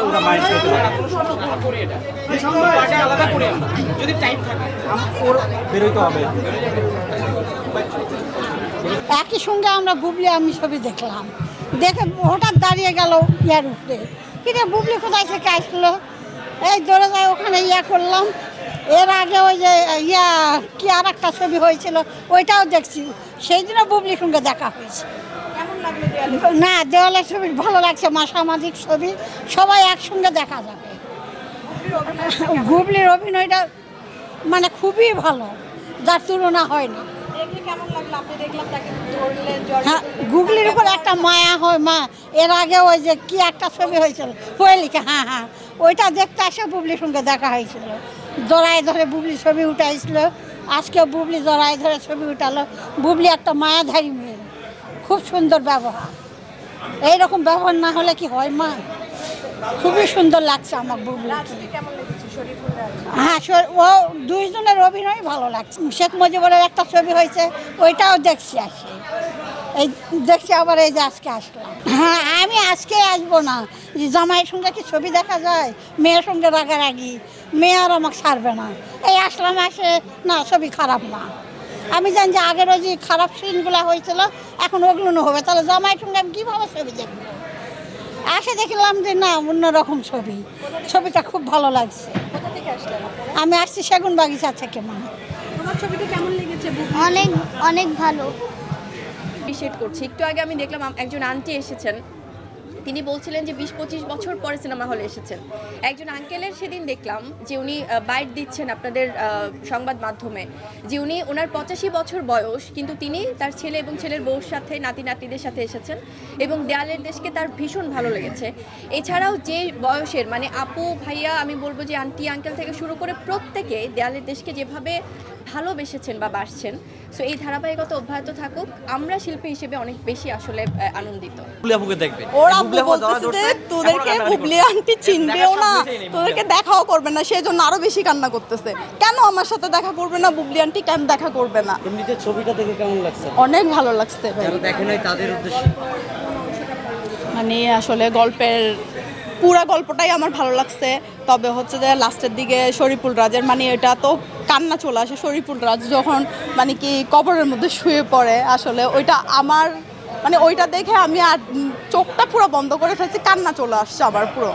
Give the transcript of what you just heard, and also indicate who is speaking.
Speaker 1: ওরা মায়ের সাথে ওর বেরোইতে হবে।
Speaker 2: একই সঙ্গে আমরা বুবলি আমি ছবি দেখলাম, দেখে হঠাৎ দাঁড়িয়ে গেল ইয়ার উপরে, কিরে বুবলি কোথায় থেকে আসলো, এই দৌড়ে যায় ওখানে ইয়া করলাম। এর আগে ওই যে ইয়া কি আর একটা ছবি হয়েছিল ওইটাও দেখছি, সেই দিনও বুবলির সঙ্গে দেখা হয়েছে। না দেওয়ালের ছবি ভালো লাগছে, সামাজিক ছবি সবাই একসঙ্গে দেখা যাবে। বুবলির অভিনয়টা মানে খুবই ভালো, যার তুলনা হয় না। হ্যাঁ, গুগলির উপর একটা মায়া হয় মা। এর আগে ওই যে কি একটা ছবি হয়েছিল কোয়েলিকা, হ্যাঁ হ্যাঁ ওইটা দেখতে আসে বুবলির সঙ্গে দেখা হয়েছিল। জড়ায় ধরে বুবলি ছবি উঠাইছিল, আজকে বুবলি জড়ায় ধরে ছবি উঠালো। বুবলি একটা মায়াধারী মেয়ে, খুব সুন্দর ব্যবহার। এইরকম ব্যবহার না হলে কি হয় মা? খুবই সুন্দর লাগছে আমার বুবলি। হ্যাঁ ও দুইজনের অভিনয় ভালো লাগছে। শেখ মুজিবুরের একটা ছবি হয়েছে ওইটাও দেখছি, আসে এই দেখছি আবার এই যে আজকে আসলাম। হ্যাঁ আমি আজকে আসবো না, জামাইয়ের সঙ্গে কি ছবি দেখা যায়? মেয়ের সঙ্গে রাগারাগি, মেয়ে আর আমাকে ছাড়বে না। এই আসলাম, আসে না ছবি খারাপ না। আমি জানি যে আগের ওই যে খারাপ সিনগুলো হয়েছিল এখন ওগুলো হবে, তাহলে জামাইয়ের সঙ্গে আমি কীভাবে ছবি দেখবো? আসে দেখলাম যে না অন্যরকম ছবি, ছবিটা খুব ভালো লাগছে। আমি আসছি সেগুন বাগিচা থেকে। মা
Speaker 3: তোমার ছবিটা কেমন লেগেছে?
Speaker 4: অনেক অনেক ভালো।
Speaker 3: অ্যাপ্রিশিয়েট করছি। একটু আগে আমি দেখলাম একজন আন্টি এসেছেন, তিনি বলছিলেন যে 20-25 বছর পরে সিনেমা হলে এসেছেন। একজন আঙ্কেলের সেদিন দেখলাম যে উনি বাইট দিচ্ছেন আপনাদের সংবাদ মাধ্যমে, যে উনি ওনার 85 বছর বয়স, কিন্তু তিনি তার ছেলে এবং ছেলের বউর সাথে নাতি নাতনিদের সাথে এসেছেন এবং দেয়ালের দেশকে তার ভীষণ ভালো লেগেছে। এছাড়াও যে বয়সের মানে আপু ভাইয়া, আমি বলবো যে আন্টি আঙ্কেল থেকে শুরু করে প্রত্যেকে দেয়ালের দেশকে যেভাবে ভালোবেসেছেন বা বাসছেন, সো এই ধারাবাহিকতা অব্যাহত থাকুক। আমরা শিল্পী হিসেবে অনেক বেশি আসলে আনন্দিত।
Speaker 5: ওরা বলতেছে যে তোদেরকে বুবলি আন্টি চিনবেও না, তোদেরকে দেখাও করবে না, সেই জন্য আরো বেশি কান্না করতেছে। কেন আমার সাথে দেখা করবে না বুবলি আন্টি, কেন দেখা করবে না?
Speaker 1: এমনিতে ছবিটা দেখে কেমন লাগছে?
Speaker 5: অনেক ভালো লাগছে ভাই।
Speaker 1: যারা দেখে নাই তাদের উদ্দেশ্যে
Speaker 5: মানে আসলে গল্পের পুরা গল্পটাই আমার ভালো লাগছে। তবে হচ্ছে যে লাস্টের দিকে শরীফুল রাজের মানে এটা তো কান্না চলে আসে। শরীফুল রাজ যখন মানে কি কবরের মধ্যে শুয়ে পড়ে, আসলে ওইটা আমার মানে ওইটা দেখে আমি আর চোখটা পুরো বন্ধ করে ফেলছি, কান্না চলে আসছে আবার পুরো।